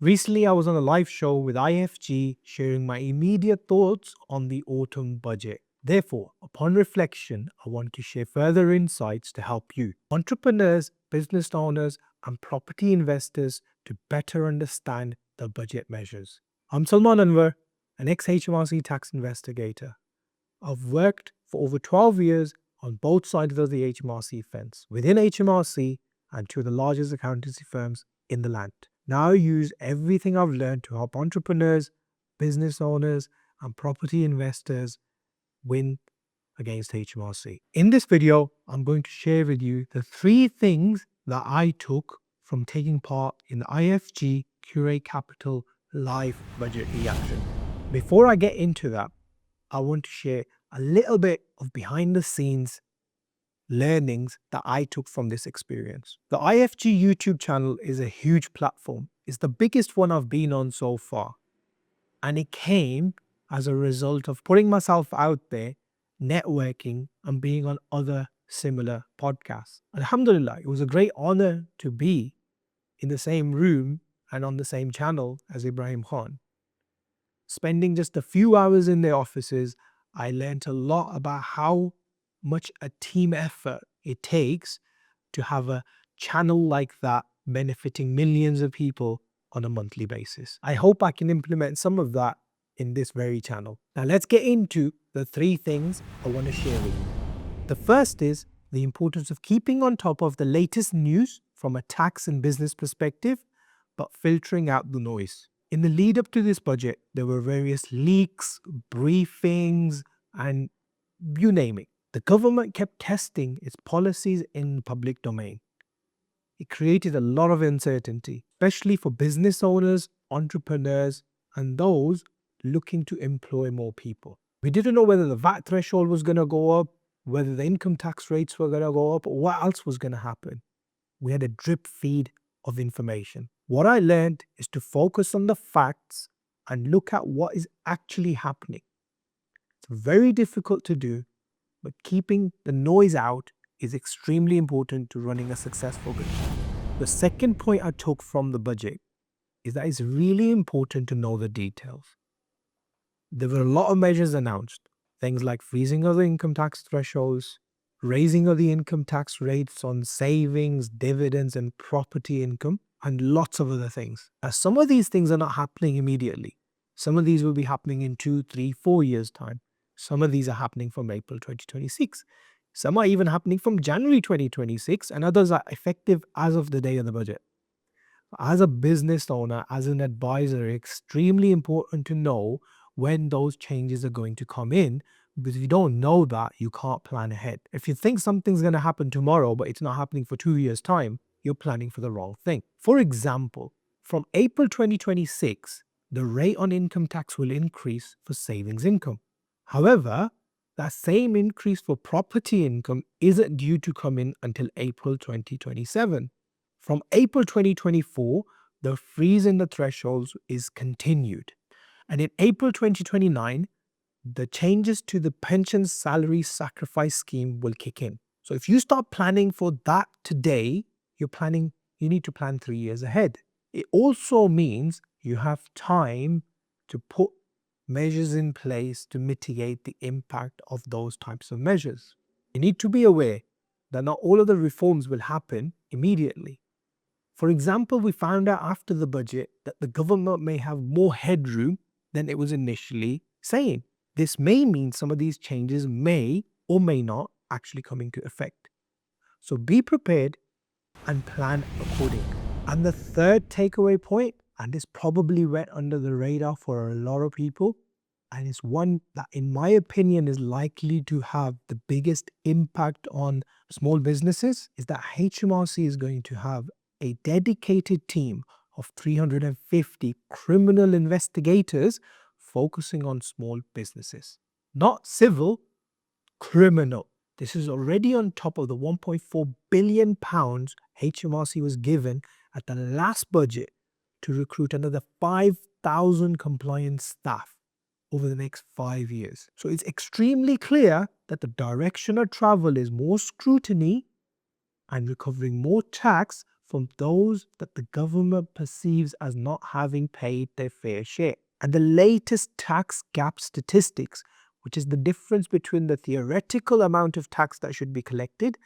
Recently, I was on a live show with IFG sharing my immediate thoughts on the autumn budget. Therefore, upon reflection, I want to share further insights to help you, entrepreneurs, business owners, and property investors to better understand the budget measures. I'm Salman Anwar, an ex-HMRC tax investigator. I've worked for over 12 years on both sides of the HMRC fence, within HMRC and two of the largest accountancy firms in the land. Now I use everything I've learned to help entrepreneurs, business owners, and property investors win against HMRC. In this video, I'm going to share with you the 3 things that I took from taking part in the IFG Curate Capital live budget reaction. Before I get into that, I want to share a little bit of behind the scenes learnings that I took from this experience. The IFG YouTube channel is a huge platform. It's the biggest one I've been on so far. And it came as a result of putting myself out there, networking, and being on other similar podcasts. Alhamdulillah, it was a great honor to be in the same room and on the same channel as Ibrahim Khan. Spending just a few hours in their offices, I learned a lot about how much a team effort it takes to have a channel like that benefiting millions of people on a monthly basis. I hope I can implement some of that in this very channel. Now let's get into the 3 things I want to share with you. The first is the importance of keeping on top of the latest news from a tax and business perspective, but filtering out the noise. In the lead up to this budget, there were various leaks, briefings, and you name it. The government kept testing its policies in the public domain. It created a lot of uncertainty, especially for business owners, entrepreneurs, and those looking to employ more people. We didn't know whether the VAT threshold was going to go up, whether the income tax rates were going to go up, or what else was going to happen. We had a drip feed of information. What I learned is to focus on the facts and look at what is actually happening. It's very difficult to do, but keeping the noise out is extremely important to running a successful business. The second point I took from the budget is that it's really important to know the details. There were a lot of measures announced, things like freezing of the income tax thresholds, raising of the income tax rates on savings, dividends, and property income, and lots of other things. Now, some of these things are not happening immediately. Some of these will be happening in 2, 3, 4 years' time. Some of these are happening from April 2026. Some are even happening from January 2026, and others are effective as of the day of the budget. As a business owner, as an advisor, it's extremely important to know when those changes are going to come in, because if you don't know that, you can't plan ahead. If you think something's going to happen tomorrow, but it's not happening for 2 years' time, you're planning for the wrong thing. For example, from April 2026, the rate on income tax will increase for savings income. However, that same increase for property income isn't due to come in until April 2027. From April 2024, the freeze in the thresholds is continued. And in April 2029, the changes to the pension salary sacrifice scheme will kick in. So if you start planning for that today, you need to plan 3 years ahead. It also means you have time to put measures in place to mitigate the impact of those types of measures. You need to be aware that not all of the reforms will happen immediately. For example, we found out after the budget that the government may have more headroom than it was initially saying. This may mean some of these changes may or may not actually come into effect. So be prepared and plan accordingly. And the third takeaway point, and this probably went under the radar for a lot of people, and it's one that in my opinion is likely to have the biggest impact on small businesses, is that HMRC is going to have a dedicated team of 350 criminal investigators focusing on small businesses. Not civil, criminal. This is already on top of the £1.4 billion HMRC was given at the last budget to recruit another 5,000 compliance staff over the next 5 years. So it's extremely clear that the direction of travel is more scrutiny and recovering more tax from those that the government perceives as not having paid their fair share. And the latest tax gap statistics, which is the difference between the theoretical amount of tax that should be collected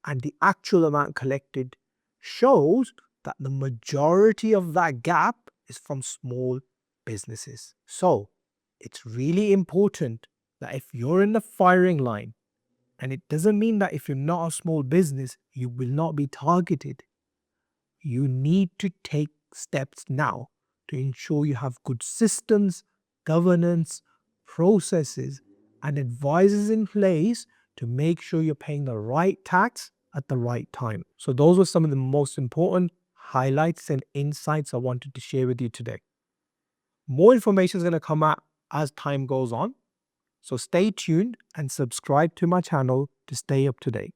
and the actual amount collected, shows that the majority of that gap is from small businesses. So it's really important that if you're in the firing line, and it doesn't mean that if you're not a small business, you will not be targeted. You need to take steps now to ensure you have good systems, governance, processes, and advisors in place to make sure you're paying the right tax at the right time. So those were some of the most important highlights and insights I wanted to share with you today. More information is going to come out as time goes on. So stay tuned and subscribe to my channel to stay up to date.